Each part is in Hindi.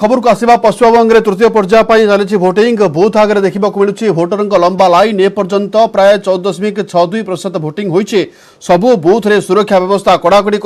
खबर को आसवा पश्चिमबंग में तृतीय पर्याय चली भोटिंग बूथ आगे देखा मिलूँ भोटर लंबा लाइन एपर्यंत प्राय 14.62% भोटिंग होती सबू बूथ रे सुरक्षा व्यवस्था कड़ाकड़ी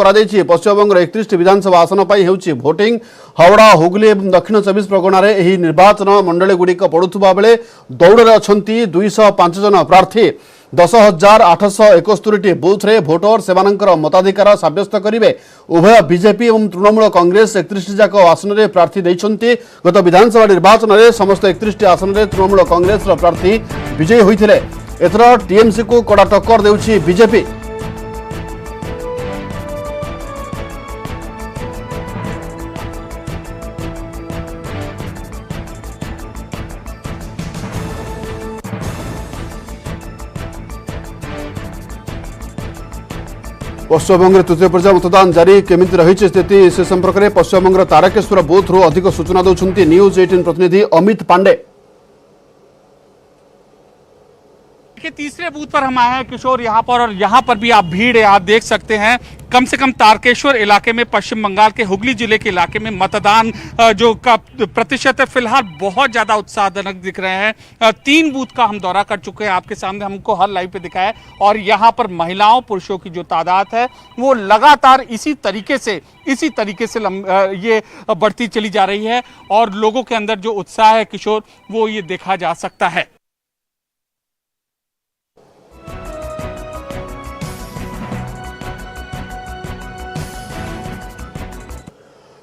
पश्चिमबंग 31 विधानसभा आसन पर हो भोटिंग हावड़ा हुगली और दक्षिण 24 परगना में निर्वाचन मंडली गुड़िक पड़ुवा बेले दौड़ में अच्छा 205 जन प्रार्थी 10,871 बूथ रे भोटर सेमानंकर मताधिकार साब्यस्त करेंगे। उभय बीजेपी और तृणमूल कांग्रेस 31 जाक आसन में प्रार्थी देइछन्ति। गत विधानसभा निर्वाचन में समस्त 31 आसन में तृणमूल कांग्रेस प्रार्थी विजयी होते। एथर टीएमसी को कड़ा टक्कर देउछि बीजेपी। पश्चिमबंग तृतीय पर्याय मतदान जारी केमिति रही स्थिति से संपर्क में पश्चिमबंग तारकेश्वर बूथ रु अधिक सूचना देउछन्ति न्यूज 18 प्रतिनिधि अमित पांडे। के तीसरे बूथ पर हम आए हैं किशोर यहाँ पर, और यहाँ पर भी आप भीड़ है, आप देख सकते हैं। कम से कम तारकेश्वर इलाके में, पश्चिम बंगाल के हुगली जिले के इलाके में मतदान जो का प्रतिशत है फिलहाल बहुत ज्यादा उत्साहजनक दिख रहे हैं। 3 बूथ का हम दौरा कर चुके हैं, आपके सामने हमको हर लाइव पे दिखाया है, और यहाँ पर महिलाओं पुरुषों की जो तादाद है वो लगातार इसी तरीके से ये बढ़ती चली जा रही है, और लोगों के अंदर जो उत्साह है किशोर वो ये देखा जा सकता है।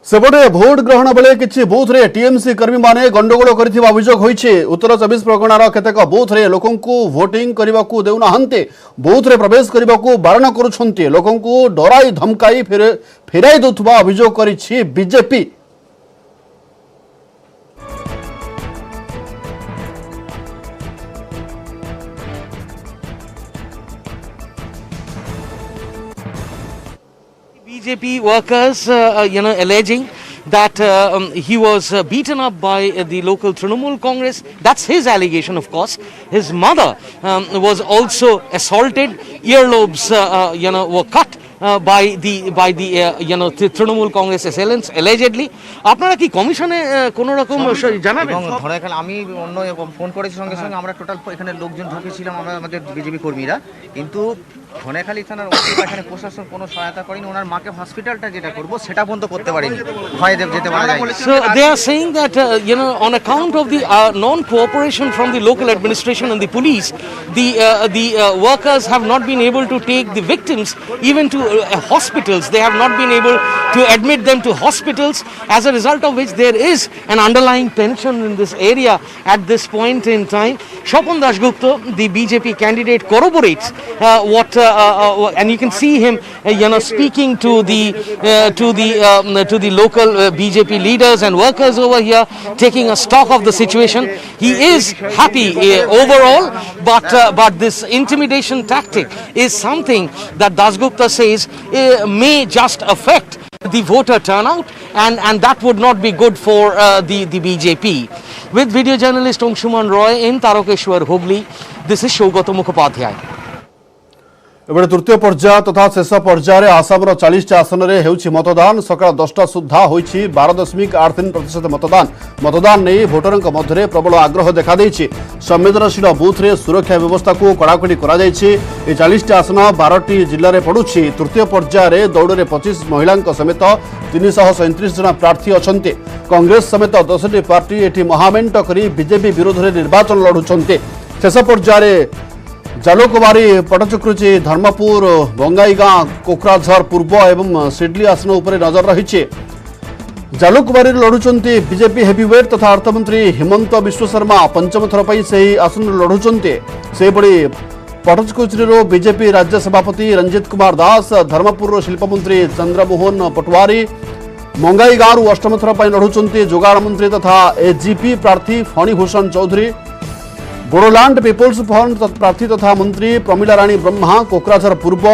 सेपटे भोट ग्रहण बेले किछि बूथ रे टीएमसी कर्मी माने गंडगोल करिथिबा अभियोग होइछि। उत्तर 24 परगनार केतेक बूथ रे लोकंकु वोटिंग करिबाकू देउनाहंते, बूथ रे प्रवेश करिबाकू बारण करूछन्ते, लोकंकु डराई धमकाई फेराई दउथबा अभियोग करिछि BJP. BJP workers, alleging that he was beaten up by the local Trinamool Congress. That's his allegation, of course. His mother was also assaulted. Earlobes, were cut by the Trinamool Congress assailants, allegedly. আপনারা কি কমিশনে কোন রকম জানাবেন? ধরেখানে আমি অন্য ফোন করেছি সঙ্গে সঙ্গে আমরা টোটাল এখানে লোকজন ঢুকেছিলাম আমরা আমাদের বিজেপি কর্মীরা, কিন্তু ধনেখালি থানার এখানে প্রশাসন কোনো সহায়তা করেনি। ওনার মাকে হসপিটালটা যেটা করব সেটা বন্ধ করতে পারেনি, ভয়ে যেতে পারা যায়। So they are saying that on account of the non-cooperation from the local administration and the police, the workers have not been able to take the victims even to hospitals. They have not been able to admit them to hospitals, as a result of which there is an underlying tension in this area at this point in time. Shopon Dasgupta, the BJP candidate, corroborates what and you can see him speaking to the local BJP leaders and workers over here, taking a stock of the situation. He is happy overall, but this intimidation tactic is something that Dasgupta says may just affect the voter turnout, and that would not be good for the BJP. With video journalist Angshuman Roy in Tarakeshwar, Hubli, this is Shaugato Mukhopadhyay. एबे तृतीय पर्याय तथा शेष पर्याय आसाम 40 आसन में होछि मतदान। सकाळ 10टा सुधा होछि 12.83% मतदान नहीं भोटर मध्य प्रबल आग्रह देखा देछि। संवेदनशील बूथ रे सुरक्षा व्यवस्था को कड़ाकड़ी करा जायछि। 40 आसन 12टी जिल्ला रे पडुछि। तृतीय पर्याय दौड़ में 25 महिला समेत 337 जन प्रार्थी अछन्ते। कांग्रेस समेत 10टी पार्टी एठी महामेंट करी बीजेपी विरोध में निर्वाचन लढुछन्ते। शेष पर्याय जालुकबारी, पटचक्रुची, धर्मपुर, बंगाईगाँ, कोकराझर पूर्व एवं सिडली आसन उपर नजर रही। जालुकबारी लढुचंती बीजेपी हेवीवेट तथा अर्थमंत्री हिमंत विश्व शर्मा पंचम थर पर से आसन लढुचंती। सेबड़ी पटचक्रुची बीजेपी राज्य सभापति रंजित कुमार दास, धर्मपुर शिल्पमंत्री चंद्रमोहन पटवारी, मंगाईगाँ अष्टम थर पर लढुचंती जोगाड़ मंत्री तथा एजीपी प्रार्थी फणीभूषण चौधरी। बोडोलैंड पीपुल्स फ्रंट प्रार्थी तथा मंत्री प्रमिला राणी ब्रह्मा कोकराझर पूर्व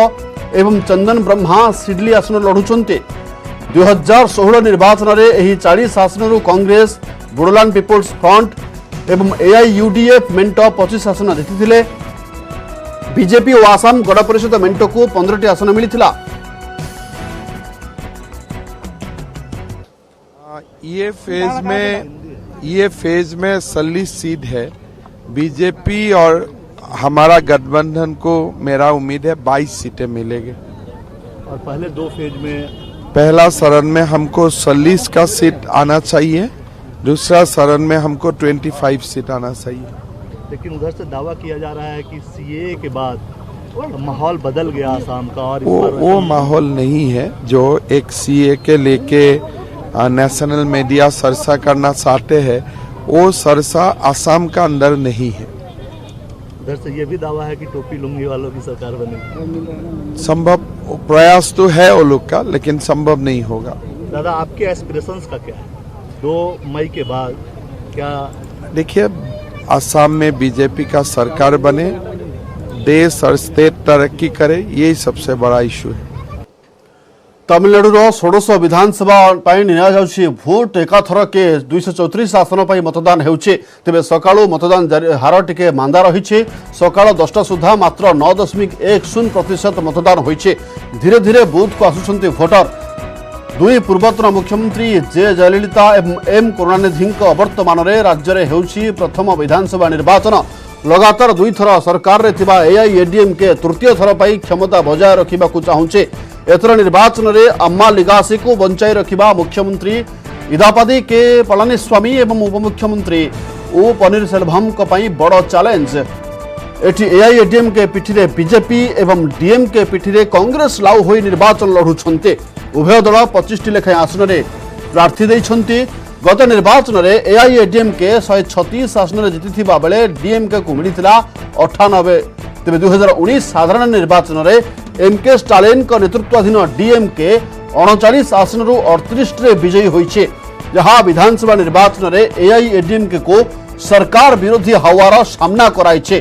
एवं चंदन ब्रह्मा सिडली आसन लढुचंती। 2016 निर्वाचन में यही 40 आसन कांग्रेस, बोडोलैंड पीपुल्स फ्रंट एवं एआईयूडीएफ मेंट 25 आसन जीति। बीजेपी और आसाम गण परिषद मेंट को 15टी आसन मिली। ये फेज में 40 सीट है। बीजेपी और हमारा गठबंधन को मेरा उम्मीद है 22 सीटें मिलेगी। और पहले 2 फेज में पहला चरण में हमको 40 का सीट आना चाहिए, दूसरा चरण में हमको 25 सीट आना चाहिए। लेकिन उधर से दावा किया जा रहा है कि सीए के बाद माहौल बदल गया आसाम का, और वो माहौल नहीं है जो एक सीए के लेके नेशनल मीडिया चर्चा करना चाहते हैं। वो चर्चा आसाम का अंदर नहीं है। उधर से ये भी दावा है कि टोपी लुंगी वालों की सरकार बनेगी। संभव प्रयास तो है वो लोग का, लेकिन संभव नहीं होगा। दादा, आपके एस्पिरेशंस का क्या है 2 मई के बाद? क्या देखिए, आसाम में बीजेपी का सरकार बने, देश और स्टेट तरक्की करे, यही सबसे बड़ा इशू है। तमिलनाडुर 16 विधानसभा नि भोट एकाथर के 234 आसन पर मतदान होउछि। तेबे सकाळु मतदान हार टिके मांदा रही। सकाळ 10टा सुधा मात्र 9.10% मतदान होइछि। धीरे धीरे बूथ को आसुछन्ति भोटर। 2 पूर्वतन मुख्यमंत्री जे जयललिता एवं एम करुणानिधि अवर्तमान राज्य में होउछि प्रथम विधानसभा निर्वाचन। लगातार 2 थर सरकार रे थिबा एआईएडीएमके तृतीय थर पर क्षमता बजाय रखा चाहूचे। एथर निर्वाचन में अम्मा लिगासी को बंचाई रखा मुख्यमंत्री इदापादी के पलानीस्वामी एवं उपमुख्यमंत्री ओ पनीरसेल्वम बड़ चैलेंज। एटी एआईएडीएम के पिठी रे बीजेपी एवं डीएम के पिठी रे कांग्रेस लाउ होई निर्वाचन लढुछन्ते। उभय दल 25 लेखाएं आसन में प्रार्थी देइछन्ति। गत निर्वाचन में एआईएडीएम के 136 आसन में जीति बेले डीएमके को मिलता 98। तेज 2019 साधारण निर्वाचन में एमके स्टालिन नेतृत्वाधीन डीएमके 39 आसन 38 विजयी होइछे। जहां विधानसभा निर्वाचन में एआईएडीएमके को सरकार विरोधी हावार सामना कराइछे।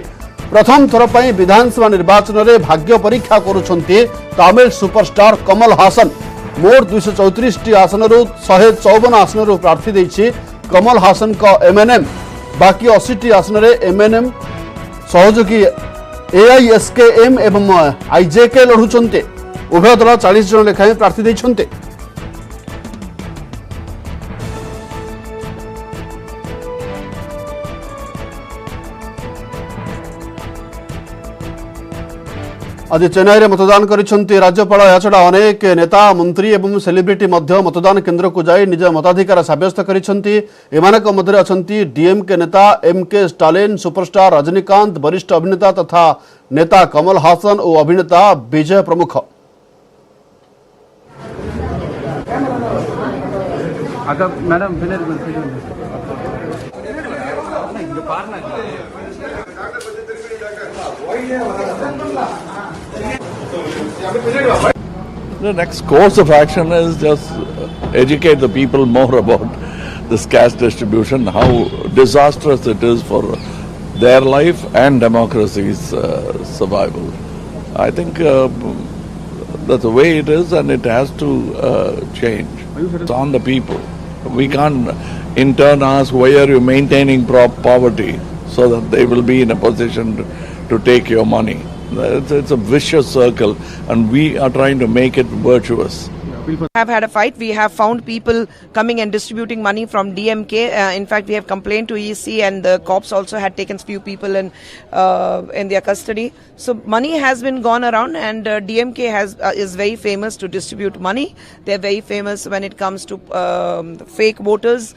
प्रथम थर पर विधानसभा निर्वाचन में भाग्य परीक्षा करुछन्ति तमिल सुपरस्टार कमल हासन। मोट 234 आसन 154 आसन प्रार्थी देछि कमल हासन का एमएनएम। बाकी 80 आसन में एमएनएम सहयोगी एआईएसकेएम एवं आईजेके लढुछन्ते। उभय दल 40 जन लेखाएं प्रार्थी देछन्ते। आज चेन्नई में मतदान करिसेंति राज्यपाल। याछड़ा अनेक नेता मंत्री एवं सेलिब्रिटी मध्य मतदान केन्द्र को जाई निज मताधिकार साब्यस्त करिसेंति। एमानक मध्य अछंती डीएमके नेता एमके स्टालिन, सुपरस्टार रजनीकांत, वरिष्ठ अभिनेता तथा नेता कमल हासन और अभिनेता विजय प्रमुख। The next course of action is just educate the people more about this caste distribution, how disastrous it is for their life and democracy's survival. I think that's the way it is, and it has to change. It's on the people. We can't in turn ask why are you maintaining poverty so that they will be in a position to take your money. It's a vicious circle, and we are trying to make it virtuous. We have had a fight. We have found people coming and distributing money from DMK. In fact, we have complained to EC, and the cops also had taken few people in their custody. So money has been gone around, and DMK is very famous to distribute money. They are very famous when it comes to fake voters,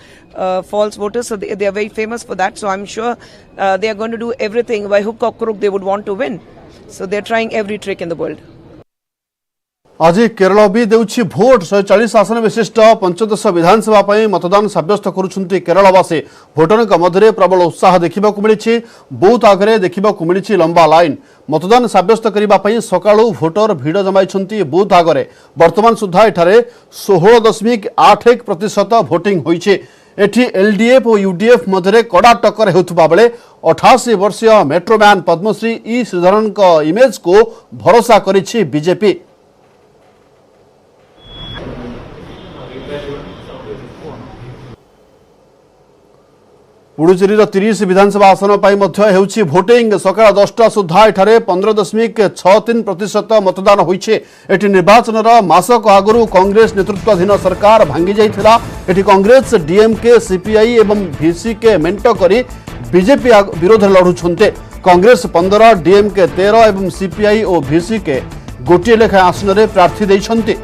false voters. So they are very famous for that. So I'm sure they are going to do everything by hook or crook they would want to win. So they're trying every trick in the world. आज केरल भी देउछि भोट 140 आसन विशिष्ट 15 विधानसभा पर मतदान साब्यस्त करुछन्ति केरलवासी। भोटरक मध्य प्रबल उत्साह देखा मिली। बूथ आगे देखा मिली लंबा लाइन। मतदान साब्यस्त करने सकाळु भोटर भिड़ जमाई बूथ आगे। वर्तमान सुधा एठारे 16.81% भोटिंग होइछे। एठी एलडीएफ और यूडीएफ मध्य कड़ा टक्कर होता बेले 88 वर्षीय मेट्रोमैन पद्मश्री ई श्रीधरन इमेज को भरोसा करिछि बीजेपी। पुडुचेरीर 30 विधानसभा आसन पर भोटिंग सकाळ 10टा सुधा एठारे 15.63% मतदान होइछे। एटी निर्वाचन मासक आगु कांग्रेस नेतृत्वाधीन सरकार भांगी जाइथिला। एटी कांग्रेस डीएमके सीपीआई एवं वीसीके मेंट करी बीजेपी विरोध लड़ुछन्ते। कांग्रेस 15 डीएमके 13 एवं सीपीआई और वीसीके गोटे लेखा आसन में प्रार्थी दैछन्ते।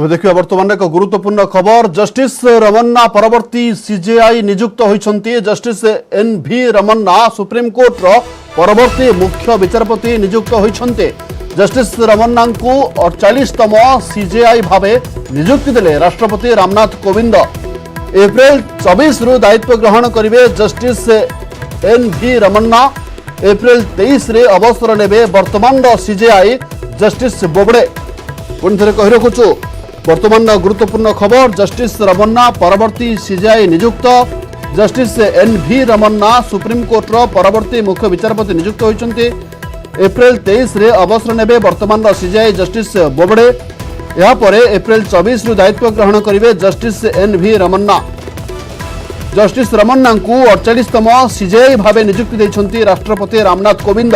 देखिए वर्तमान एक गुरुत्वपूर्ण खबर। जस्टिस रमन्ना परवर्ती सीजेआई नियुक्त होइछन्ति। जस्टिस एन.भी. रमन्ना सुप्रीम कोर्ट रो परवर्ती मुख्य विचारपति नियुक्त होइछन्ति। जस्टिस रमन्ना को 48तम सीजेआई भावे नियुक्ति देले राष्ट्रपति रामनाथ कोविंद। एप्रिल 24 रु दायित्व ग्रहण करिवे जस्टिस एन.भी. रमन्ना। एप्रिल 23 रे अवसर नेबे वर्तमान सीजेआई जस्टिस बोबडे। पुणी थे कहि रखुछु वर्तमान गुरुत्वपूर्ण खबर। जस्टिस रमन्ना परवर्ती सीजेआई नियुक्त। जस्टिस एन.भी. रमन्ना सुप्रीम कोर्ट रो परवर्ती मुख्य विचारपति नियुक्त होइछन्ति। एप्रिल 23 रे अवसर नेबे वर्तमान सीजेआई जस्टिस बोबडे। या परे एप्रिल 24 रु दायित्व ग्रहण करिवे जस्टिस एन.भी. रमन्ना। जस्टिस रमन्ना को 48तम सीजेआई भावे नियुक्ति दैछन्ति राष्ट्रपति रामनाथ कोविंद।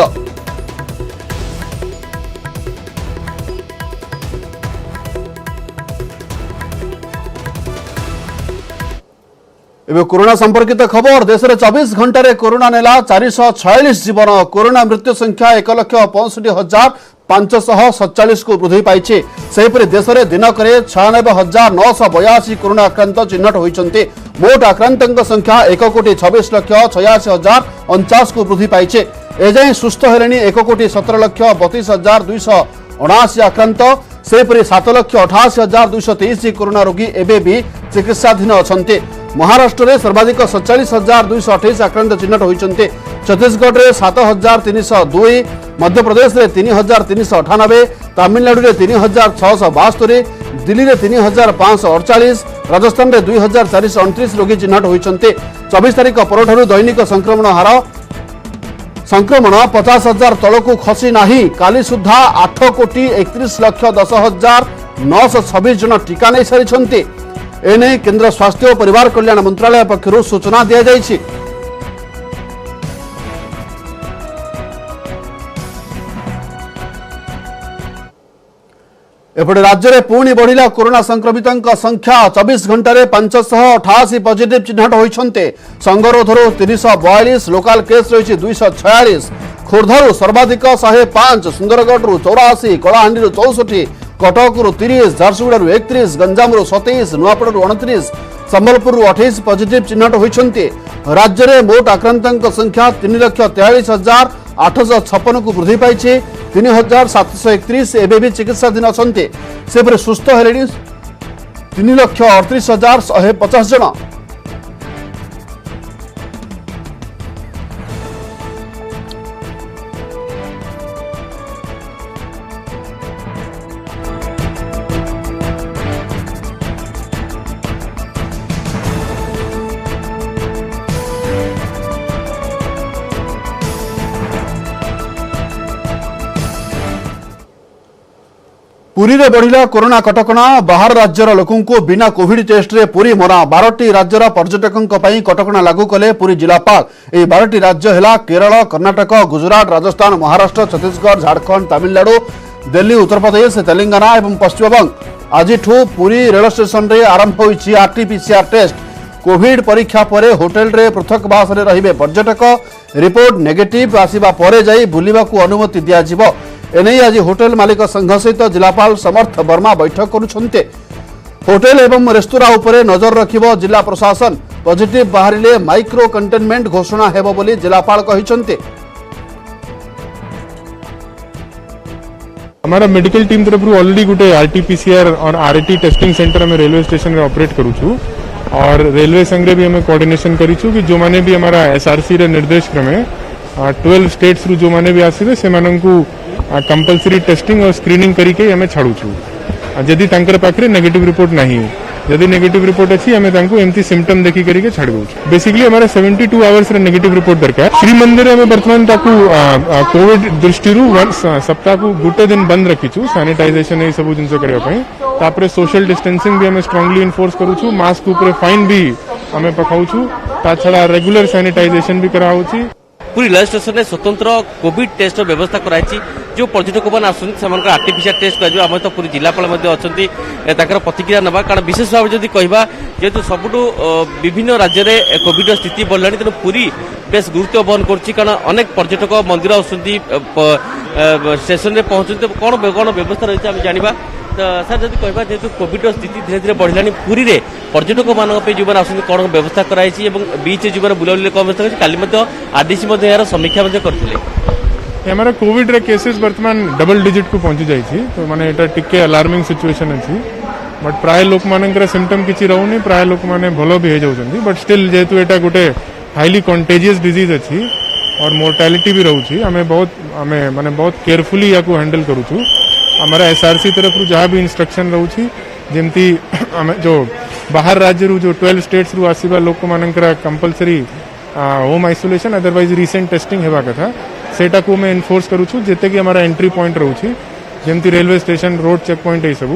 एवं कोरोना संपर्कित खबर। देश में 24 घंटे कोरोना नेला 446 जीवन। कोरोना मृत्यु संख्या 1,65,547 को वृद्धि पाई। सेहीपरि देश में दिनक 96,982 कोरोना आक्रांत चिन्हट होइछन्ति। मोट आक्रांतों संख्या 1,26,86,049 को वृद्धि पाई। एजाई सुस्थ हेलेनी 1,17,32,279 आक्रांत। सेहीपरि 7,88,223 कोरोना रोगी एबे भी चिकित्साधीन अछन्ति। महाराष्ट्र में सर्वाधिक 47,228 आक्रांत चिन्हट होइछन्ति। छत्तीसगढ़ में 7,302, मध्य प्रदेश में 3,398, तमिलनाडु में 3,672, दिल्ली में 3,548, राजस्थान में 2,429 रोगी चिन्हट होइछन्ति। 24 तारिख पर दैनिक संक्रमण हार 50,000 तलकू खसी नाही। काली सुधा 8,31,10,926 जन टीका नहीं सारी। एने केंद्र स्वास्थ्य और परिवार कल्याण मंत्रालय पक्षर सूचना दी जाइछि। एपटे राज्य में पुणी बढ़िला कोरोना संक्रमितों संख्या। 24 घंटे 588 पॉजिटिव चिन्हट होइछन्ते। संगरोधर 342, लोकाल केस रही 246। खोर्धर सर्वाधिक 105, सुंदरगढ़ 84, कलाहांडी 64, कटक 30, झारसुगुड़ा 31, गंजाम 27, नुआपड़ा 29, संबलपुर 28 पॉजिटिव चिन्हट होइछन्ते। राज्य में मोट आक्रांतों संख्या 3,43,856 को वृद्धि पाई। 3,731 एबे भी चिकित्साधीन अछन्ते। सेपरे सुस्थ हेलेनी 3,38,150 जन। पुरी रे बढ़िला कोरोना कटकणा। बाहर राज्यर लोकों को बिना कोविड टेस्ट रे पुरी मना। 12टी राज्यर पर्यटकों पई कटकणा लागू कले पुरी जिलापाल। ए 12टी राज्य हेला केरल, कर्नाटक, गुजरात, राजस्थान, महाराष्ट्र, छत्तीसगढ़, झारखंड, तमिलनाडु, दिल्ली, उत्तर प्रदेश, तेलंगाना एवं पश्चिमबंग। आज पुरी रेल स्टेशन रे आरंभ होइछि आरटीपीसीआर टेस्ट। कोविड परीक्षा पर होटेल रे पृथकवास रे रहिबे पर्यटक। रिपोर्ट नेगेटिव आसिबा परे जाई बुलिबाकू अनुमति दिया जिवो। एने आज होटेल मालिक संघ सहित जिलापाल समर्थ वर्मा बैठक करुछन्ते। होटेल एवं रेस्तोरां उपरे नजर रखिबो जिला प्रशासन। पॉजिटिव बाहरिले माइक्रो कंटेनमेंट घोषणा हेबो बोली जिलापाल कहिछन्ते। हमारा मेडिकल टीम तरफ ऑलरेडी गोटे आरटीपीसीआर और आरटी टेस्टिंग सेंटर में रेलवे स्टेशन में ऑपरेट करूछु और रेलवे संघ भी हमें कोऑर्डिनेशन करिछु कि जो माने भी हमारा एसआरसी रे निर्देश क्रमे 12 स्टेट्स रु जो माने भी आसीबे से माननकु कंपलसरी टेस्टिंग और स्क्रीनिंग करिके हमें छाड़ुछु। जदि तांकर पाखरे नेगेटिव रिपोर्ट नहीं जदि नेगेटिव रिपोर्ट अच्छी आम एमती सिम्पटम देखी करके छाड़ दउछु बेसिकली हमारा 72 आवर्स रे नेगेटिव रिपोर्ट दरकार श्री मंदिर में वर्तमान ताकू कोविड दृष्टि सप्ताह को गोटे दिन बंद रखीचु सैनिटाइजेशन ये सब जिनस करबा पई तापरे सोशल डिस्टेंसिंग भी हमें स्ट्रांगली इनफोर्स करूछु मास्क ऊपर फाइन भी हमें पकाउछु ता छड़ा रेगुलर सैनिटाइजेशन भी कराउछि पूरी रेल स्टेशन में स्वतंत्र कोविड टेस्ट व्यवस्था कराई जो पर्यटक मैंने आसुँच आर्टिफिशियल टेस्ट कर तो पूरी जिलापाल अच्छा प्रतिक्रिया ना कारण विशेष भाव जब कहवा जेहेतु सबुठ विभिन्न राज्य में कोविड स्थिति बढ़लानी तेणु पूरी बेस गुरुत्व बहन कर अनेक पर्यटक मंदिर आसुँच स्टेशन में पहुंचते कौन कौन व्यवस्था रही है जाना तो सर जब कहवा जेहेतु कोविड स्थिति धीरे धीरे बढ़लानी पूरी रे पर्यटक मानी जो आस कौन व्यवस्था कराई बीच जो बुलाबुली कौन व्यवस्था काली आरडीसी यार समीक्षा करते हमारा कोविड रे केसेस वर्तमान डबल डिजिट को पहुंची जाइए तो माने एटा टिके अलार्मिंग सिचुएशन अच्छी बट प्राय लोक मानकर सिम्पटम किसी रहूनी प्राय लोक माने भलो भी हो जाउछंती बट स्टिल जेहेतु एटा गोटे हाईली कंटेजियस डिजीज अच्छी और मोर्टालिटी भी रहउछि हमें बहुत केयरफुली या को हैंडल करूछु हमारा एसआरसी तरफ जहाँ भी इंस्ट्रक्शन रहउछि जेमती जो बाहर राज्य रू जो 12 स्टेट्स रू आसीबा लोक मानकर compulsory home isolation otherwise recent testing हेबा कथा सेटा को मैं एनफोर्स करूछु जेते कि हमारा एंट्री पॉइंट रहउछि जेमती railway station road check point ए सब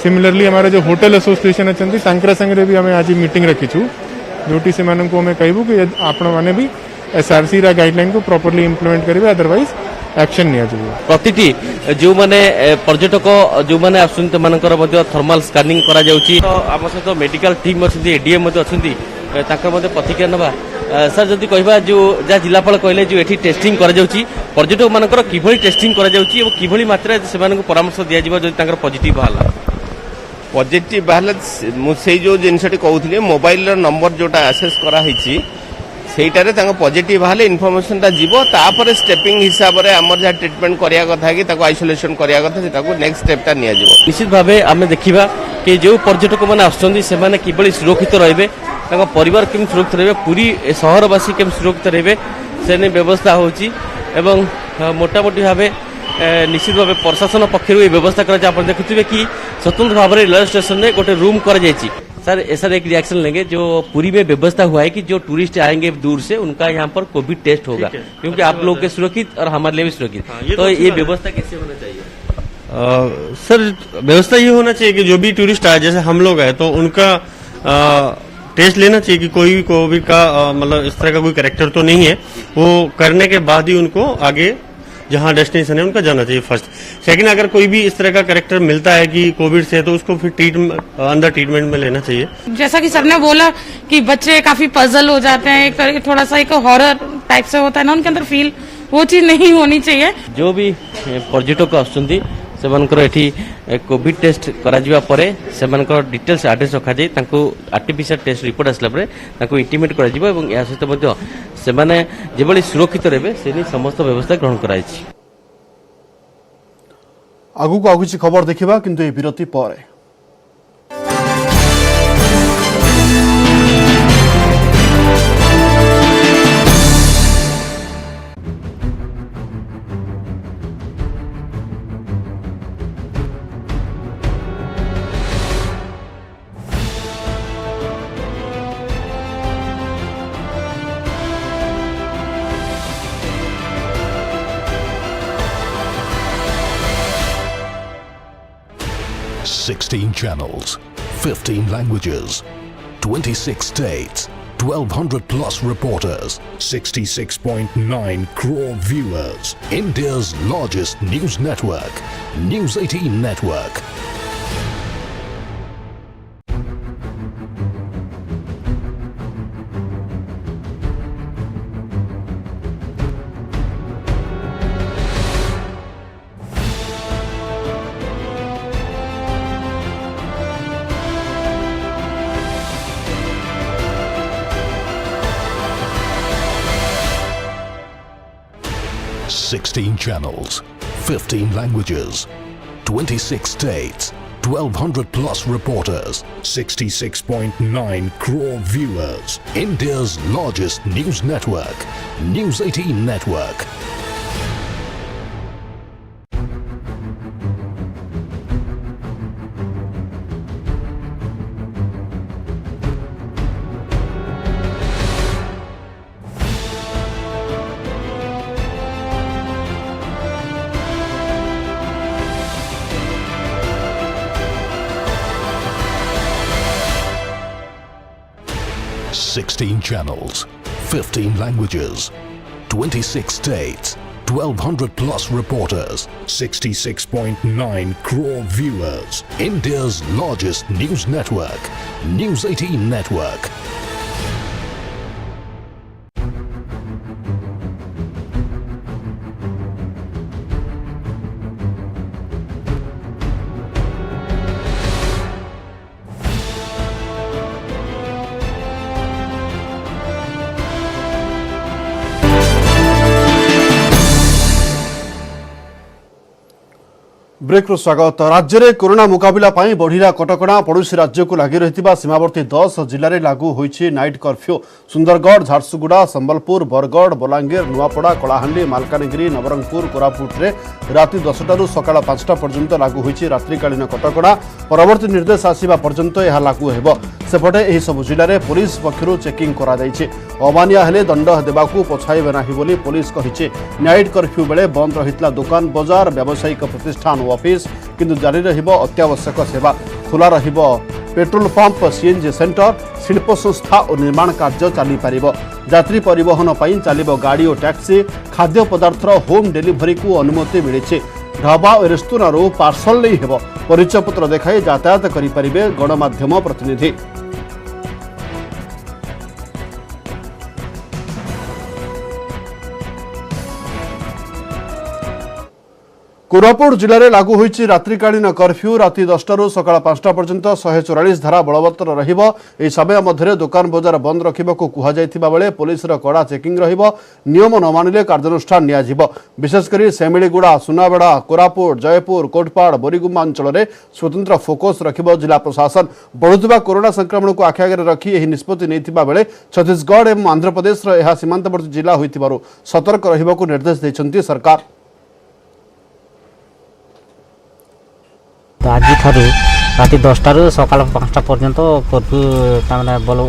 सिमिलरली हमारा जो होटल एसोसिएशन अछंती तांकरा संगे भी हमें आज मीटिंग रखीछु जोटी से मानन को हमें कहबू कि आपण माने भी एसआरसी रा गाइडलाइन को प्रॉपर्ली इंप्लीमेंट करिवे अदरवाइज एक्शन निया जाय प्रतिटी जो माने पर्यटक जो माने आसुंत मानकर मध्ये थर्मल स्कैनिंग करा जाउची तो आम सहित मेडिकल टीम अछि एडीएम मध्ये अछंती ताकर मध्ये प्रतिक्रिया नबा सर जदि कहबा जो जा जिलापाल कहले जो एठी टेस्टिंग करा जाउची पर्यटक मानकर किभली टेस्टिंग करा जाउची और किभली मात्रा से मानक परामर्श दिया जिवो जदि ताकर पॉजिटिव बाहला पॉजिटिव बाहला मुझे जो जिनसटी कहउथिले मोबाइल रो नंबर जोटा एक्सेस करा हिची सेटारे तांको पॉजिटिव बाहले इन्फॉर्मेशन ता जीवो तापर स्टेपिंग हिसाब रे हमर जा ट्रीटमेंट करिया कथा कि ताको आइसोलेशन करिया कथा सेटाको नेक्स्ट स्टेप ता निया जीवो निश्चित भाबे आमे देखिबा कि जो पर्यटक माने आछंती से माने किभली सुरक्षित रहबे ताको परिवार केम सुरक्षित रहबे पूरी शहरवासी केम सुरक्षित रहबे सेने व्यवस्था होची एवं मोटामोटी भाबे निश्चित भाव प्रशासन पक्ष व्यवस्था कर देखुए कि स्वतंत्र भाव में रेल स्टेशन में गोटे रूम कर सर एक रिएक्शन लेंगे जो पूरी में व्यवस्था हुआ है कि जो टूरिस्ट आएंगे दूर से उनका यहाँ पर कोविड टेस्ट होगा क्योंकि आप लोग के सुरक्षित और हमारे लिए भी सुरक्षित तो ये व्यवस्था कैसे होना चाहिए सर व्यवस्था ये होना चाहिए कि जो भी टूरिस्ट आए जैसे हम लोग आए तो उनका टेस्ट लेना चाहिए कि कोई कोविड का मतलब इस तरह का कोई कैरेक्टर तो नहीं है वो करने के बाद ही उनको आगे जहाँ डेस्टिनेशन है उनका जाना चाहिए फर्स्ट सेकंड अगर कोई भी इस तरह का कैरेक्टर मिलता है कि कोविड से तो उसको फिर अंदर ट्रीटमेंट में लेना चाहिए जैसा कि सर ने बोला कि बच्चे काफी पजल हो जाते हैं एक थोड़ा सा एक हॉरर टाइप से होता है ना उनके अंदर फील वो चीज नहीं होनी चाहिए जो भी पर्यटक आसुंदी सेमानकर एठी कोविड टेस्ट करा जिवा परे सेमानकर डिटेल्स एड्रेस रखा जाय तांको आर्टिफिशियल टेस्ट रिपोर्ट आसला परे तांको इंटिमेट करा जिवो एवं या सहित मध्ये सेमाने जेबली सुरक्षित रहबे सेनी समस्त व्यवस्था ग्रहण कराई छी आगु को आगु छी खबर देखिबा किंतु ए विरति परे channels, 15 languages, 26 states, 1,200 plus reporters, 66.9 crore viewers. India's largest news network, News 18 Network. Sixteen channels, 15 languages, 26 states, 1,200 plus reporters, 66.9 crore viewers. India's largest news network, News 18 Network. 16 channels, 15 languages, 26 states, 1200 plus reporters, 66.9 crore viewers. India's largest news network, News 18 Network. Break स्वागत। राज्य में कोरोना मुकाबला पर बढ़िला कटकणा। पड़ोशी राज्य को लगी रही सीमावर्ती 10 जिले में लागू होईछि नाइट कर्फ्यू। सुंदरगढ़, झारसुगुड़ा, संबलपुर, बरगढ़, बलांगीर, नुआपड़ा, कलाहांडी, मालकानगिरी, नवरंगपुर, कोरापुट रे राति 10टारू सकाळ 5टा पर्यंत लागू होईछि रात्रिकालीन कटकणा। परवर्ती निर्देश आसिबा पर्यंत यह लागू हेबो। सेपटे एही सब जिले में पुलिस पक्षरु चेकिंग करा जायछि। अमानिया हेले दंड देबाकू पछाइबे नाही बोली पुलिस कहिछि। नाइट कर्फ्यू बेले बंद रहितला दुकान, बाजार, व्यावसायिक प्रतिष्ठान ऑफिस किंतु जारी रहिबो अत्यावश्यक सेवा। खुला रहिबो पेट्रोल पंप, सीएनजी सेंटर, शिल्प संस्था और निर्माण कार्य चली पारिबो। यात्री परिवहन पई चलिबो गाड़ी और टैक्सी। खाद्य पदार्थ होम डिलीवरी को अनुमति मिलिछि। ढाबा और रेस्तोरां पार्सल नहीं हेबो। परिचय पत्र देखाई यातायात करि परिबे गणमाध्यम प्रतिनिधि। कोरापुट जिले में लागू होईछि रात्रिकालीन कर्फ्यू। राति 10टारू सकाळ 5टा पर्यंत 144 धारा बलवत्तर रहिबो। एही समय मध्य दुकान बजार बंद रखिबाकू कुहा जायथिबा बेले पुलिसर कड़ा चेकिंग रहिबो। नियम न मानिले कार्यानुष्ठान नियाजिबो। विशेषकर सेमिलीगुड़ा, सुनाबेड़ा, कोरापुट, जयपुर, कोटपाड़, बोरीगुम्मा अंचल में स्वतंत्र फोकस रखिबो जिला प्रशासन। बढ़ुथिबा कोरोना संक्रमण को आखि आगे रखी एही निष्पत्ति नेइथिबा बेले छत्तीसगढ़ एवं आंध्र प्रदेश यह सीमांतवर्ती जिला होइथिबारु सतर्क रहिबाकू निर्देश दैछन्ती सरकार। तो आज ठारू राति 10टारू सकाळ 5टा पर्यंत कर्फ्यू ताने बोलो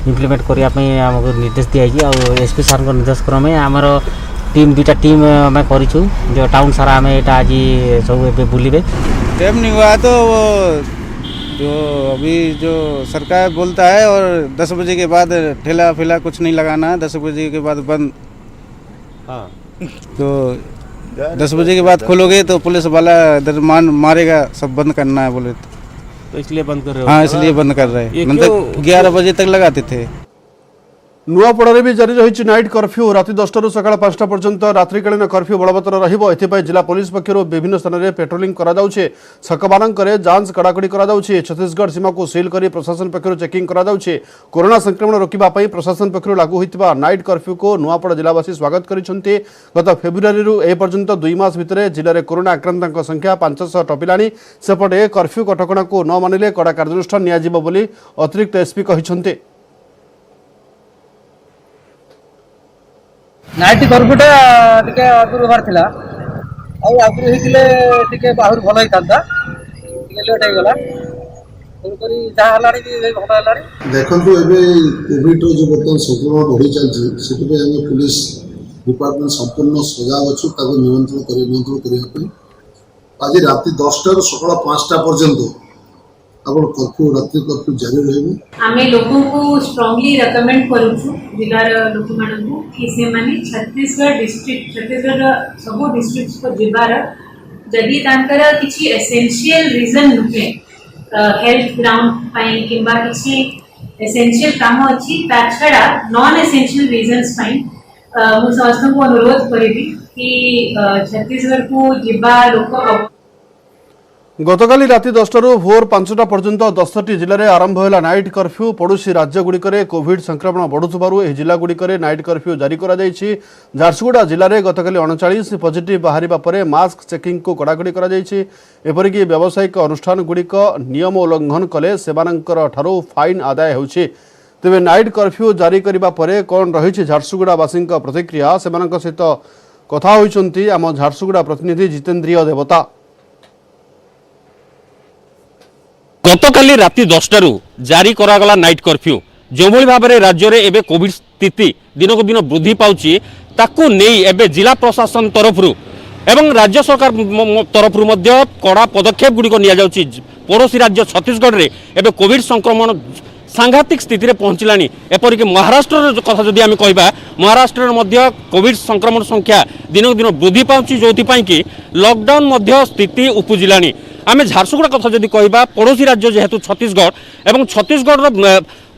इम्प्लीमेंट करिया पे हमको निर्देश दिया आ एसपी सर को निर्देश क्रमे आमर टीम 2टा टीम मैं करिछु जो टाउन सारा हमें एटा आज सब एबे बुलिबे। टाइम नहीं हुआ तो जो अभी जो सरकार बोलता है और 10 बजे के बाद ठेला फेला कुछ नहीं लगाना है, 10 बजे के बाद बंद। हाँ तो 10 बजे के बाद खोलोगे तो पुलिस वाला इधर मारेगा, सब बंद करना है बोले तो इसलिए बंद कर रहे हो। हाँ इसलिए बंद कर रहे हैं, मतलब 11 बजे तक लगाते थे। नुआपड़ारे भी जारी रही नाइट कर्फ्यू। राति 10टारू सकाळ 5टा पर्यंत रात्रिकालीन कर्फ्यू बलवत्तर रहिबो। एथिपाई जिला पुलिस पक्षरु विभिन्न स्थान में पेट्रोलिंग करा जाउछे। छकमानंकरे जांच कड़ाकड़ी करा जाउछे। छत्तीसगढ़ सीमा को सील करी प्रशासन पक्षरु चेकिंग करा जाउछे। कोरोना संक्रमण रोकिबा पई प्रशासन पक्षरु लागू होइतिबा नाइट कर्फ्यू को नुआपड़ा जिलावासी स्वागत करिसंती। गत फेब्रुआरी रु ए पर्यंत 2 मास भितरे जिले में कोरोना आक्रांतक संख्या 500 टपिलानी। सेपटे कर्फ्यू कटकणा को न मानिले कड़ा कार्यानुष्ठान नियाजिबो बोली अतिरिक्त एसपी कहिसंती। नाइट कर्फ्यूटा टिके आगुर बाहर थिला आ आगुर हिथिले टिके बाहर भलो हितांता टिके लेट हे गला करी जा हलाड़ी भी भलो हलाड़ी। देखंतु एबे कोविड रो जो बर्तमान संक्रमण बढ़ी चलछि सेते पे हम पुलिस डिपार्टमेंट संपूर्ण सजाग अछु ताको नियंत्रण करिया पे आज राति 10टा रो सकाळ 5टा पर्यंत अब कर्फ्यू रात्रि कर्फ्यू जारी रहबो। आमे लोगों को स्ट्रांगली रेकमेंड करूछु जिलार लोक मानकु कि से माने छत्तीसगढ़ सब डिस्ट्रिक्ट्स को जिबार जदि तांकर किछि एसेंशियल रीजन नुके हेल्थ ग्राउंड पाई किबा किछि एसेंशियल काम अछि ता छडा नॉन एसेंशियल रीजंस पाई मु समस्त को अनुरोध करिबी कि छत्तीसगढ़ को जिबा लोक गतकाली राति 10टारू भोर 5टा पर्यंत 10टी जिले में आरंभ होला नाइट कर्फ्यू। पड़ोशी राज्यगुड़िक कोविड संक्रमण बढ़ुथिबारु एही जिलागुड़िक नाइट कर्फ्यू जारी करा जायछि। झारसुगुड़ा जिले में गतकाली 39 पॉजिटिव बाहरिबा परे मास्क चेकिंग को कड़ाकड़ी करा जायछि। एपरिकी व्यावसायिक अनुष्ठान गुड़िक नियम उल्लंघन कले सेमानंकर ठारू फाइन आदाय होछि। तेबे नाइट कर्फ्यू जारी करिबा परे कोन रहिछि झारसुगुड़ावासी प्रतिक्रिया सेमानक सहित कथा होइछन्ति आम झारसुगुड़ा प्रतिनिधि जितेंद्रिय देवता। गतकाली राति 10टारू जारी करागला नाइट कर्फ्यू जो भाव में राज्य में एबे कोविड स्थिति दिनक दिन वृद्धि पाउछि ताकू नहीं एबे जिला प्रशासन तरफ एवं राज्य सरकार तरफ कड़ा पदक्षेप गुड़िक नि पड़ोशी राज्य छत्तीसगढ़ में एबे कोविड संक्रमण सांघातिक स्थिति रे पहुँचलानी। एपरिक महाराष्ट्र कथा जदि आम कहबा महाराष्ट्र मध्य कोविड संक्रमण संख्या दिनक दिन वृद्धि पाउछि जोथिपाई कि लॉकडाउन मध्य स्थिति उपजिलानी। आम झारसुगुड़ा कथा जदि कहबा पड़ोशी राज्य जेहेतु छत्तीसगढ़ एवं छत्तीसगढ़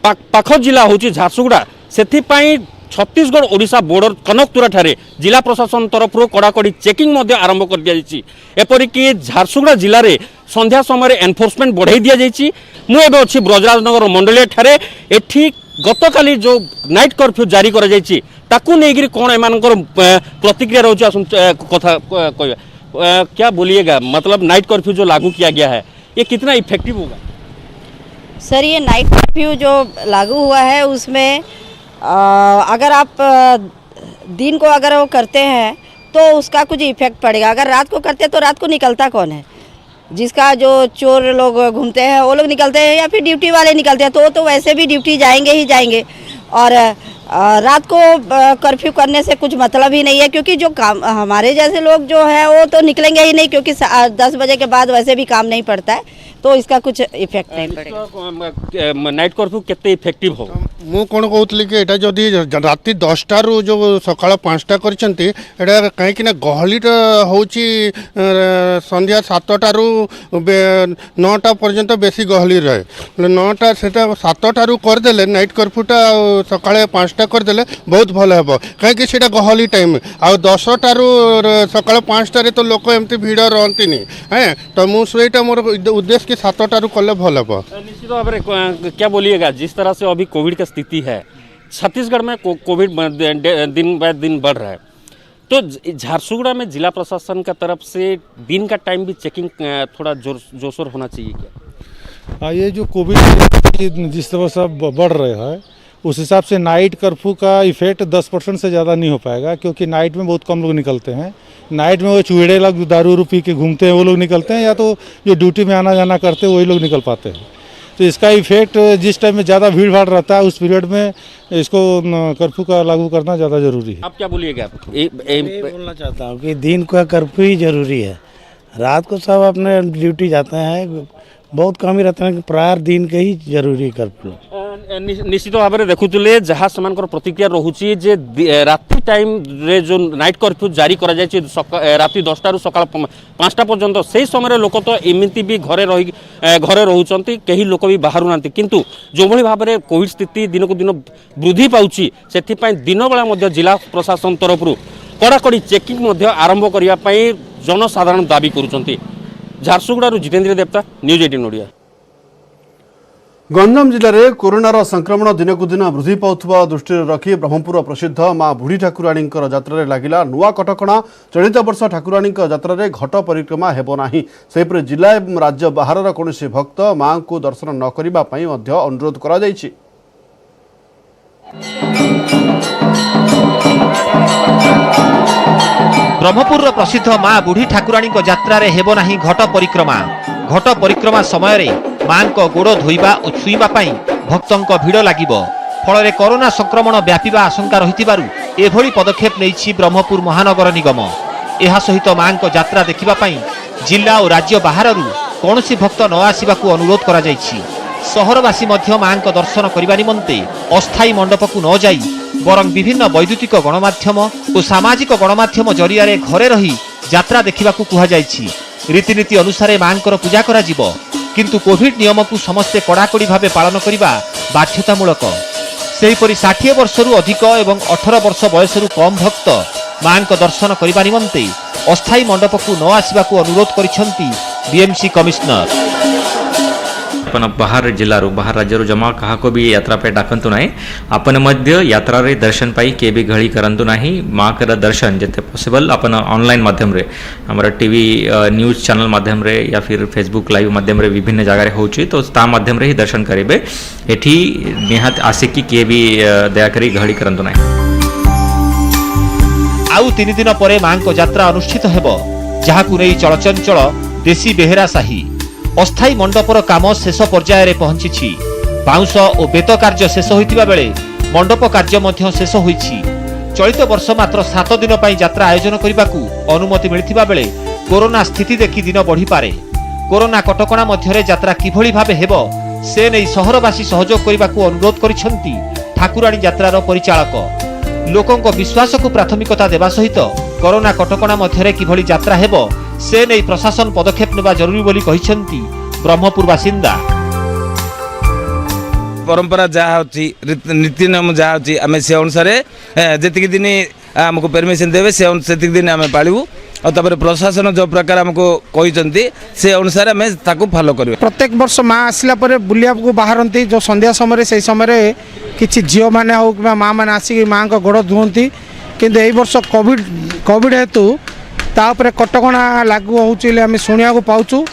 पाख जिला होछि झारसुगुड़ा सेथिपाई छत्तीसगढ़ ओडिशा बॉर्डर कनकतुरा ठारे जिला प्रशासन तरफ कड़ाकड़ी चेकिंग मध्य आरंभ कर दिया जायछि। एपरिक झारसुगुड़ा जिले में संध्या समय एनफोर्समेंट बढ़ाई दिया जायछि। मु एबे अछि ब्रजराजनगर मंडलीय ठारे एठी गतकाली जो नाइट कर्फ्यू जारी करा जायछि ताकू नेगिरी कोन एमानकर प्रतिक्रिया रहउछि आसुन कथा कहबा क्या बोलिएगा। मतलब नाइट कर्फ्यू जो लागू किया गया है ये कितना इफेक्टिव होगा? सर ये नाइट कर्फ्यू जो लागू हुआ है उसमें अगर आप दिन को अगर वो करते हैं तो उसका कुछ इफेक्ट पड़ेगा। अगर रात को करते हैं तो रात को निकलता कौन है? जिसका जो चोर लोग घूमते हैं वो लोग निकलते हैं या फिर ड्यूटी वाले निकलते हैं तो वैसे भी ड्यूटी जाएंगे ही जाएंगे। और रात को कर्फ्यू करने से कुछ मतलब ही नहीं है क्योंकि जो काम हमारे जैसे लोग जो है वो तो निकलेंगे ही नहीं क्योंकि 10 बजे के बाद वैसे भी काम नहीं पड़ता है तो इसका कुछ इफेक्ट नहीं पड़ेगा। नाइट कर्फ्यू कितने इफेक्टिव हो? मु कौन कहूली कि एटा जदि राति 10 रु जो सकाळ 5टा करछंती एटा कहीं कि ना गहलीटा होची संध्या 7टा रु 9टा पर्यंत बेसी गहली रहे 9टा सेटा 7टा रु कर देले नाइट कर्फ्यूटा सकाळ 5टा कर देले बहुत भल हेबो कहीं कि सेटा गहली टाइम आ 10टा रु सकाळ 5टा रे तो लोक एमती भीड़ रहंतीनी हैं तो मु सेटा मोर उद्देश्य कि 7टा रु कले भल हेबो। निश्चित भाव में क्या बोलिएगा जिस तरह से अभी कोविड का स्थिति है छत्तीसगढ़ में कोविड दिन ब दिन बढ़ रहा है तो झारसुगुड़ा में जिला प्रशासन का तरफ से दिन का टाइम भी चेकिंग थोड़ा जोर होना चाहिए क्या? ये जो कोविड जिस तरह से बढ़ रहा है उस हिसाब से नाइट कर्फ्यू का इफेक्ट 10% से ज़्यादा नहीं हो पाएगा क्योंकि नाइट में बहुत कम लोग निकलते हैं। नाइट में वो चूड़े लोग दारू पी के घूमते हैं वो लोग निकलते हैं या तो जो ड्यूटी में आना जाना करते हैं वही लोग निकल पाते हैं। तो इसका इफेक्ट जिस टाइम में ज़्यादा भीड़ भाड़ रहता है उस पीरियड में इसको कर्फ्यू का लागू करना ज़्यादा जरूरी है। आप क्या बोलिएगा? मैं बोलना चाहता हूँ कि दिन का कर्फ्यू ही जरूरी है। रात को सब अपने ड्यूटी जाते हैं बहुत कम ही रहते हैं प्राय दिन के ही जरूरी कर्फ्यू। निश्चित भाव में देखुले जहाँ से प्रतिक्रिया रोचे जे राति टाइम रे जो नाइट कर्फ्यू जारी करा जायछि राति 10टा रु सकाळ 5टा पर्यंत से समय लोक तो एमती भी घरे रोचंती कहीं लोक भी बाहर ना किंतु जो भली भाव में कोविड स्थिति दिन को दिन वृद्धि पाउछि सेथिपाई दिन बेला मध्य जिला प्रशासन तरफ कड़ाकड़ी चेकिंग आरंभ करने जनसाधारण दाबी करुछंती। झारसुगुड़ा जितेंद्र देवता न्यूज 18 ओडिया। गंजाम जिले में कोरोनार संक्रमण दिनकू दिन वृद्धि पाउथबा दृष्टि रखी ब्रह्मपुर प्रसिद्ध मां बुढ़ी ठाकुराणी यात्रा लगिला नुआ कटकणा। चलित वर्ष ठाकुराणी यात्रा घट परिक्रमा हेबो नाही। सेहिपरि जिला एवं राज्य बाहर कौनसी भक्त मां को दर्शन न करिबा पई मध्य अनुरोध करा जायछि। ब्रह्मपुर प्रसिद्ध मां बुढ़ी ठाकुराणी यात्रा हेबो नाही घट परिक्रमा। घट परिक्रमा समय मां गोड़ धोइबा और छुईबा पई भक्तों भीड़ लागिबो फल कोरोना संक्रमण व्यापीबा आशंका रहितिबारु एभली पदक्षेप नेइछि ब्रह्मपुर महानगर निगम। एहा सहित मां यात्रा देखिबा पई जिला और राज्य बाहररू कौनसी भक्त न आसिबाकू अनुरोध करा जायछि। सहरवासी मध्य मां दर्शन करने निमंते अस्थायी मंडप को न जाई बरं विभिन्न वैद्युतिक गणमाध्यम और सामाजिक गणमाध्यम जरिया घरे रही यात्रा देखा कहुଯାଇଛି। रीतिनीति अनुसार मांकर पूजा करा जिवो किंतु कोविड नियम को समस्ते कड़ाकड़ी भाव पालन करने बाध्यतामूलक। सेहीपरि 60 वर्षरू अधिक एवं 18 वर्ष बयसरू कम भक्त मां दर्शन करने निमंते अस्थायी मंडप को न आसवाक अनुरोध करिसेंती बीएमसी कमिश्नर। अपन बाहर जिल्लारू बाहर राज्यरू जमा कहा को भी यात्रा पे डाकंतु नाही। अपन मध्य यात्रा रे दर्शन पाई के भी घड़ी करंतु नाही। माँ कर दर्शन जते पॉसिबल अपन ऑनलाइन माध्यम रे हमारा टीवी न्यूज चैनल माध्यम रे या फिर फेसबुक लाइव माध्यम रे विभिन्न जगह रे होची तो ता माध्यम रे ही दर्शन करिबे। एठी निहात आसिकी के भी दया करी घड़ी करंतु नाही। आउ 3 दिन परे मां को यात्रा अनुष्ठित हेबो जहाकु नै चलचंचल देशी बेहेरा साही अस्थायी मंडपर काम शेष पर्याय रे पहुंची। बाउंस और बेत कार्य शेष होइतिबा बेले मंडप कार्य मध्य शेष होइछि। चलित वर्ष मात्र 7 दिन पई यात्रा आयोजन करिबाकू अनुमति मिलिथिबा बेले कोरोना स्थिति देखि दिन बढ़ी पारे। कोरोना कटकणा मध्यरे यात्रा किभली भाबे हेबो से नहीं सहरवासी सहयोग करने को अनुरोध करिसेंती ठाकुराणी यात्रार परिचालक। लोकों विश्वास को प्राथमिकता देवा सहित कोरोना कटकणा मध्य किभली यात्रा हेबो से नहीं प्रशासन पदक्षेप नेबा जरूरी बोली कहिसेंती ब्रह्मपुर बासिंदा। परंपरा जहाँ होची नीति नियम जहाँ होची आम से अनुसार जी दिन आमको परमिशन देवे से दिन आम पालू और प्रशासन जो प्रकार आमको कहते से अनुसार आम फॉलो करूँ। प्रत्येक वर्ष माँ आसला बुलिया को बाहरती जो संध्या समय से समय किसी झील मैंने हो कि माँ मैंने आसिक माँ को गोड़ धुंती किंतु यही वर्ष कोविड हेतु तापर कटकणा लागू होमें शुणा पाचु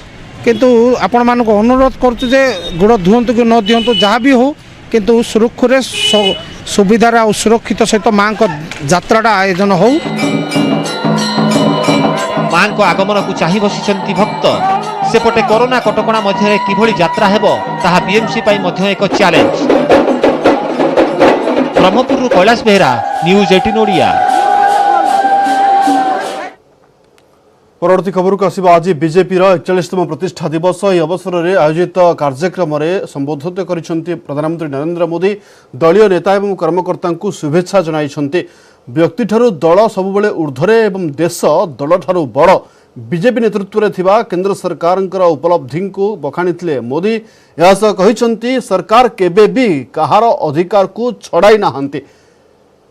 किंतु आपण मान अनुरोध करुँ जे गोड़ धुंतु कि न दिंतु जहाँ भी हो किंतु सुरक्षुरे सुविधार और सुरक्षित सहित माँ को यात्रा आयोजन हो। मां को आगमन को चाहि बसिचंती भक्त सेपटे कोरोना कटकणा मध्य किभली यात्रा हेबो ताहा बीएमसी पाई मध्य एक चैलेंज। ब्रह्मपुर कैलाश बेहरा, न्यूज 18 ओडिया। परवर्ती खबर को आसिबा। आज बीजेपी 41तम प्रतिष्ठा दिवस। यह अवसर में आयोजित कार्यक्रम में संबोधित करिसेंती प्रधानमंत्री नरेंद्र मोदी। दलीय नेता एवं कर्मकर्ता को शुभेच्छा जणाइछंती। व्यक्ति ठारू दल सबुबले ऊर्ध्वरे एवं देश दल ठारू बड़। बीजेपी नेतृत्व में थिबा केंद्र सरकार उपलब्धि को बखाणी मोदी। यासह कहिसेंती सरकार केबे भी कहार अधिकार को छड़ाई नाहांती।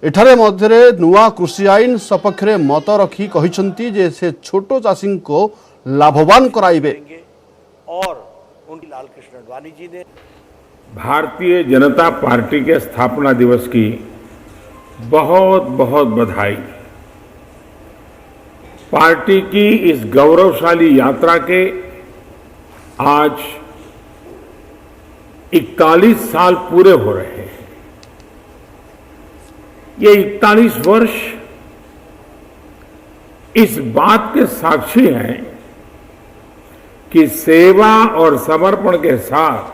एठारे मध्यरे नुआ कृषि आईन सपक्ष मत रखी कहिसेंती जे से छोटो चाषी को लाभवान कराइबे। और उनकी लाल कृष्ण अडवाणी जी ने भारतीय जनता पार्टी के स्थापना दिवस की बहुत बहुत बधाई। पार्टी की इस गौरवशाली यात्रा के आज 41 साल पूरे हो रहे हैं। ये 41 वर्ष इस बात के साक्षी हैं कि सेवा और समर्पण के साथ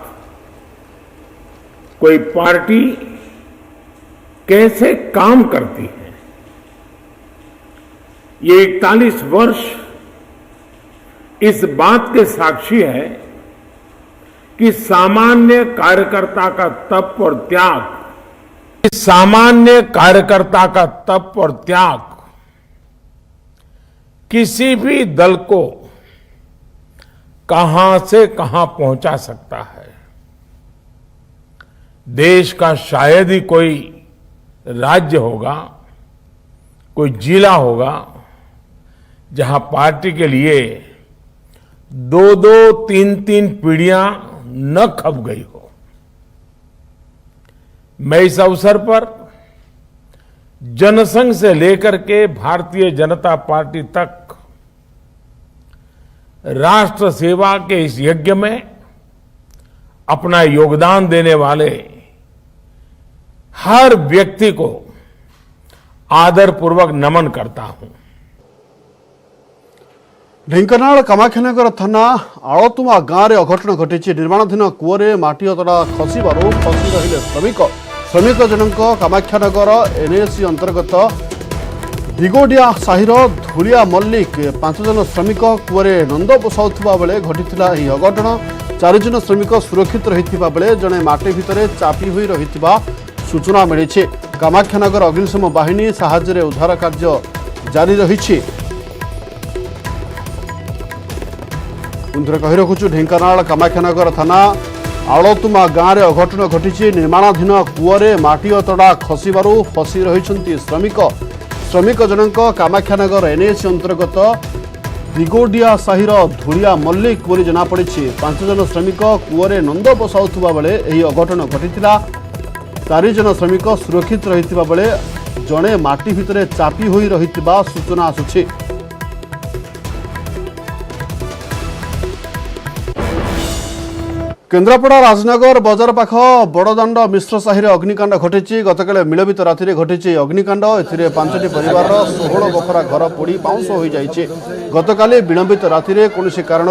कोई पार्टी कैसे काम करती है। ये 41 वर्ष इस बात के साक्षी है कि सामान्य कार्यकर्ता का तप और त्याग किसी भी दल को कहां से कहां पहुंचा सकता है। देश का शायद ही कोई राज्य होगा, कोई जिला होगा जहां पार्टी के लिए 2-2, 3-3 पीढ़ियां न खप गई हो। मैं इस अवसर पर जनसंघ से लेकर के भारतीय जनता पार्टी तक राष्ट्र सेवा के इस यज्ञ में अपना योगदान देने वाले हर व्यक्ति को आदरपूर्वक नमन करता हूं। ढेंकानाल कामाख्यानगर थाना आलतुमा गाँव में अघटन घटी। निर्माणाधीन कूअरे माटी अतड़ा खसबार फसी रहिले श्रमिक जनक कामाख्यानगर एनएसी अंतर्गत दिगोडिया साहिर धूलिया मल्लिक 5 जन श्रमिक कूअरे नंद बसाउथिबा बेले घटिथिला एही अघटन। 4 जन श्रमिक सुरक्षित रहिथिबा बेले जणे माटी भितरे चापी होई रहिथिबा सूचना मिली। कामाख्यानगर अग्निशम बाहिनी साहाय्य उद्धार कार्य जारी रही। कही रखुचु ढेंकानाल कामाख्यानगर थाना आलतुमा गाँव में अघटन घटी। निर्माणाधीन कूअरे माटी अतड़ा खसबार फसी रही श्रमिक जनक कामाख्यानगर एनएसी अंतर्गत दिगोडिया साहिर धूलिया मल्लिक बोली जनापड़ी। 5 जन श्रमिक कूअरे नंद बसाउथिबा बेले एही अघटन घटिथिला। 4 जन श्रमिक सुरक्षित रहिथिबा बेले जणे माटी भितरे चापी होई रहिथिबा सूचना आसुछि। केन्द्रापड़ा राजनगर बजार पाख बड़दाण्ड मिश्र साहि अग्निकांड घटी। गतकाल मिलबित राति घटी अग्निकांड। ए 5टी परिवार 16 बखरा घर पोड़ी पाउंस हो जाइए। गतकाल विलंबित राति कौन कारण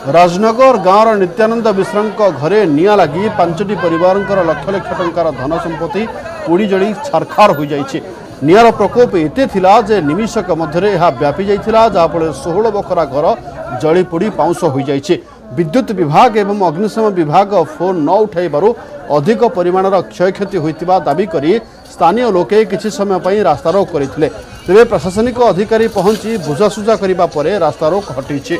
राजनगर गाँवर नित्यानंद मिश्र घरे निआं लगी 5टी परिवार लक्ष लक्ष टंकार धन संपत्ति पोड़ी जली छारखार हो जाइए। निआर प्रकोप एते थिला जे निमिषक मध्य व्यापी जाइथिला, जहाँफल 16 बखरा घर जली पोड़ी पाउंस हो जाइए। विद्युत विभाग एवं अग्निशम विभाग फोन न उठाइबारु अधिक परिमाणर क्षयक्षति होइतिबा दाबी करी स्थानीय लोके किछि समय पई रास्तारोक करथिले। तेबे प्रशासनिक अधिकारी पहुंची बुझासुझा करिबा परे रास्तारोक हटिछि।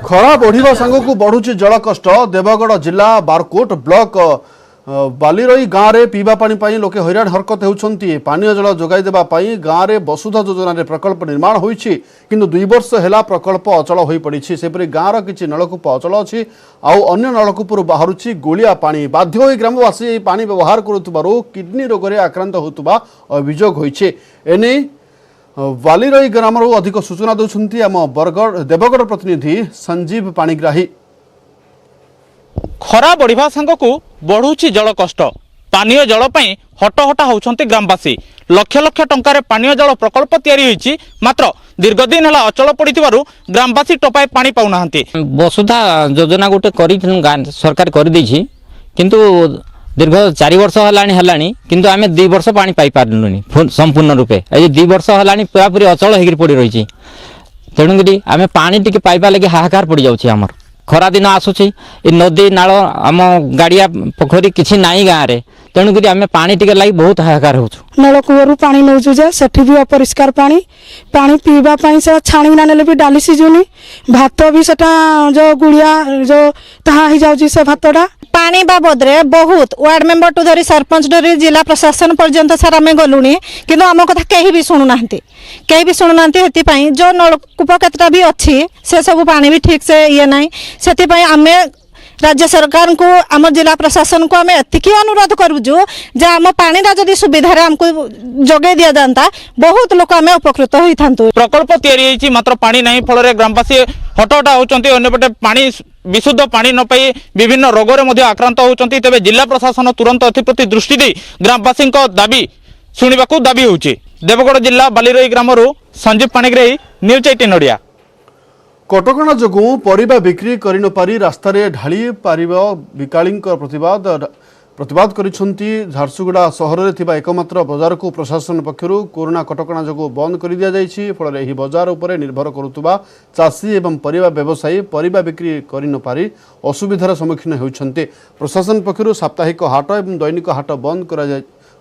खरा बढ़िबा सांगकु बढ़ुछि जल कष्ट। देवगढ़ जिला बारकोट ब्लॉक बालीरई गाँव में पीवा पानी पाई लोके हैरान हरकत होउछंती। पानीय जल जोगाई देबा पाई गाँव में वसुधा योजना रे प्रकल्प निर्माण होइछि, किंतु 2 वर्ष हेला प्रकल्प अचल होई पड़िछि। सेपरि गाँवर किछि नलकूप अचल अछि आउ अन्य नलकूपरु बाहरुछि गोलिया पानी। बाध्य होई ग्रामवासी एही पानी व्यवहार करुथिबारु किडनी रोग रे आक्रांत होतुबा अभियोग होइछि। एने बालीरई ग्रामरु अधिक सूचना दउछंती आम बरगढ़ देवगढ़ प्रतिनिधि संजीव पाणीग्राही। खरा बढ़िबा सांगकु बढ़ुछि जल कष्ट। पानीय जल पई हटहटा होउछंती ग्रामवासी। लक्ष लक्ष टंकार पानीय जल प्रकल्प तैयारी होइछि, मात्र दीर्घ दिन हला अचल पड़िथिबारु ग्रामवासी टपाए पानी पाउनाहंती। वसुधा योजना गोटे करी सरकार कर दैछि, किंतु दीर्घ 4 वर्ष हलानी किंतु आमे 2 वर्ष पानी पाई पारलुनी संपूर्ण रूपे। ए 2 वर्ष हलानी पूरापूरी अचल हेगिर पड़ी रहिछि। तेणुकरी आमे पानी टिके पाइबा लगे हाहाकार पड़ी जाउछि। हमर खरा दिन आसुछि, ए नदी नाल आम गाड़िया पोखरी किछि नाई गाँव रे, तेणुकरी आमे पानी टिके लागि बहुत हाहाकार होछु। नलकूपरू पानी नौचु जे सेठी भी अपरिष्कार पानी पानी पीवा पाई से छाणी ना नेले भी डाली सिजुनी। भात भी सेटा जो गुड़िया जो ताहा ही जाउछि से भातडा। पानी बाबद रे बहुत वार्ड मेंबर टू धरी सरपंच धरी जिला प्रशासन पर्यंत सार आम गलुनी, किंतु आम कथा कहीं भी शुणुनाहांती। हेति पई जो नलकूप केतटा भी अच्छी से सब पानी भी ठीक से ये नाई। सेति पई आमे राज्य सरकार को आम जिला प्रशासन को आम एतिकी अनुरोध करूँ जे आम पानी जदि सुविधा आमको जगे दि जाता बहुत लोक आम उपकृत होता। प्रकल्प तैयारी मात्र पानी नहीं, फल ग्रामवासी हटहटा होती। अन्यपटे पानी विशुद्ध पानी न पाई विभिन्न रोगरे मध्य आक्रांत होती। तेबे जिला प्रशासन तुरंत एप्रति दृष्टि दे ग्रामवासी दाबी शुणा दाबी होउछि। देवगढ़ जिला बालीरई ग्रामरू संजीव पाणीग्राही, न्यूज 18 ओडिया। कटकणा जोगु परिबा बिक्री करि न पारी रास्ता रे ढाली पारिबा बिकाळींक प्रतिवाद करिसंती। झारसुगुड़ा सहर रे थिबा एकमात्र बाजार को प्रशासन पक्षरु कोरोना कटकणा जोगु बंद कर दिया जायछि। फल रे एही बाजार उपरे निर्भर करुतबा चासी एवं परिबा व्यवसायी परिबा बिक्री करि न पारी असुविधार सम्मुखीन होउछंती। प्रशासन पक्षरु साप्ताहिक हाट एवं दैनिक हाट बंद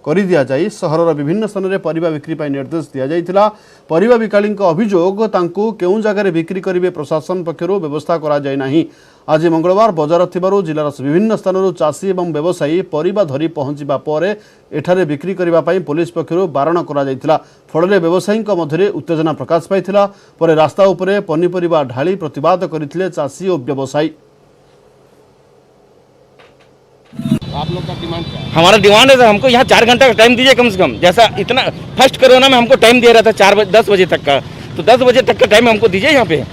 कर दिया जाई सहरर विभिन्न स्थान में परिबा बिक्री पर निर्देश दिया जाइथिला। परिबा बिकाळी अभियोग तांकु केउ जगह बिक्री करिवे प्रशासन पक्षरु व्यवस्था करा जाय नाही। आज मंगलवार बजार थिबारु जिलार विभिन्न स्थानरू चासी एवं व्यवसायी परिबा धरी पहुंचीबा परे एठारे बिक्री करिबा पई पुलिस पक्षरु बारण करा जाइथिला। फଳରେ व्यवसायीଙ୍କ ମଧ୍ୟରେ उत्तेजना प्रकाश पाइथिला। परे रास्ता उपरे पनिपरिबा ढाली प्रतिवाद करिथिले चासी और व्यवसायी। आप लोग का डिमांड क्या है? हमारा डिमांड है हमको यहाँ 4 घंटा का टाइम दीजिए कम से कम। जैसा इतना फर्स्ट कोरोना में हमको टाइम दिया रहा था 10 बजे तक का, तो 10 बजे तक का टाइम हमको दीजिए यहाँ पे।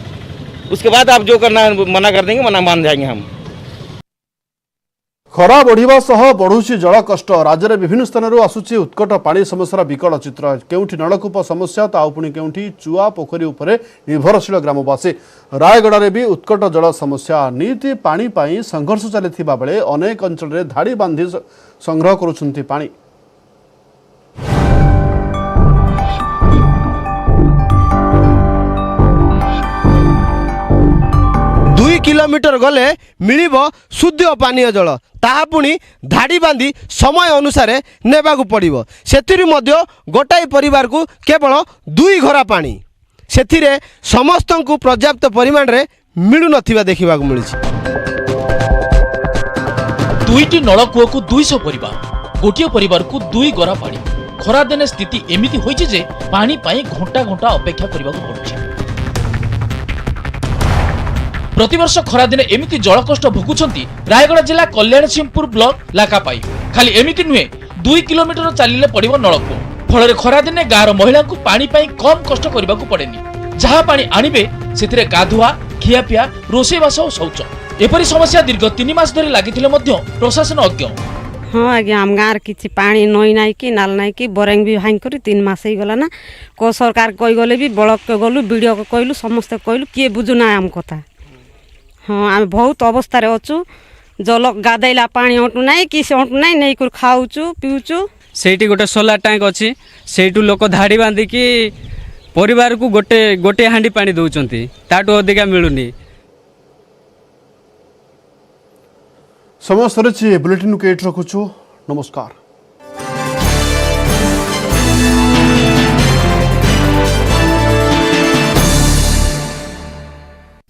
उसके बाद आप जो करना है मना कर देंगे, मना मान जाएंगे हम। खरा बढ़िबा सह बढ़ुछि जल कष्ट। राज्य में विभिन्न स्थानरू आसुछि उत्कट पानी समस्यार विकल चित्र। केउठी नलकूप समस्या तो आउपुणी केउठी चुआ पोखरी उपरे निर्भरशील ग्रामवासी। रायगड़ा रे भी उत्कट जल समस्या। नीति पानी पाई संघर्ष चलिथिबा बेले अनेक अंचल रे धाड़ी बांधी संग्रह करुछंती पानी। 2 किलोमीटर गले मिलिबो शुद्ध पानीय जल, ताहा पुणी धाड़ी बांधी समय अनुसार नेबाकू पड़िबो। सेथिरु मध्य गोटाई परिवार को केवल 2 घरा पानी, सेथिरे समस्तंकु पर्याप्त परिमाण रे मिलु नथिबा देखिबाकू मिलिछि। 2टी नलकूप को 200 परिवार, गोटिए परिवार को 2 गरा पानी। खरा दिने स्थिति एमिति होइछि जे पानी पाई घंटा घंटा अपेक्षा करबाकू पड़ुछि। प्रतिवर्ष खरा दिने एमिति जल कष्ट भोगुछंती रायगड़ा जिला कल्याण सिंहपुर ब्लॉक लाकापाई। खाली एमिति नुहे 2 किलोमीटर चलिले पड़िबो नलकूप। फल खरा दिने गाँव महिला को पानी पाई कम कष्ट करबाकू पड़ेनी। जहाँ पानी आनिबे सेथिरे गाधुआ खियापिया रोषेबास और शौच एपरी समस्या दीर्घ 3 मास धरी लागिथिले मध्य प्रशासन अज्ञ। हाँ आज्ञा आम गाँव किसी पानी नई नाई कि नाल नाई कि बोरिंग भी भाई कर 3 मास ही गला ना। को सरकार कही गले भी ब्लॉक के गलु वीडियो को कहलु समस्ते कहलु किए बुझुना आम कथा। हाँ आम बहुत अवस्था अच्छु जल गाधेला पानी अटू ना कि से अटू ना नहीं कर खाऊचु पीऊचु ସେଇଠି ଗୋଟେ ସୋଲାର ଟ୍ୟାଙ୍କ ଅଛି ସେଇଠୁ ଲୋକ ଧାଡ଼ି ବାନ୍ଧିକି ପରିବାରକୁ ଗୋଟେ ହାଣ୍ଡି ପାଣି ଦେଉଛନ୍ତି ତାଠୁ ଅଧିକା ମିଳୁନି। समय सरिछि बुलेटिन केट रखुछु नमस्कार।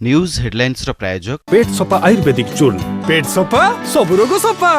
न्यूज हेडलाइंस रो प्रायोजक पेट सफा आयुर्वेदिक चूर्ण पेट सफा सब रोग सफा।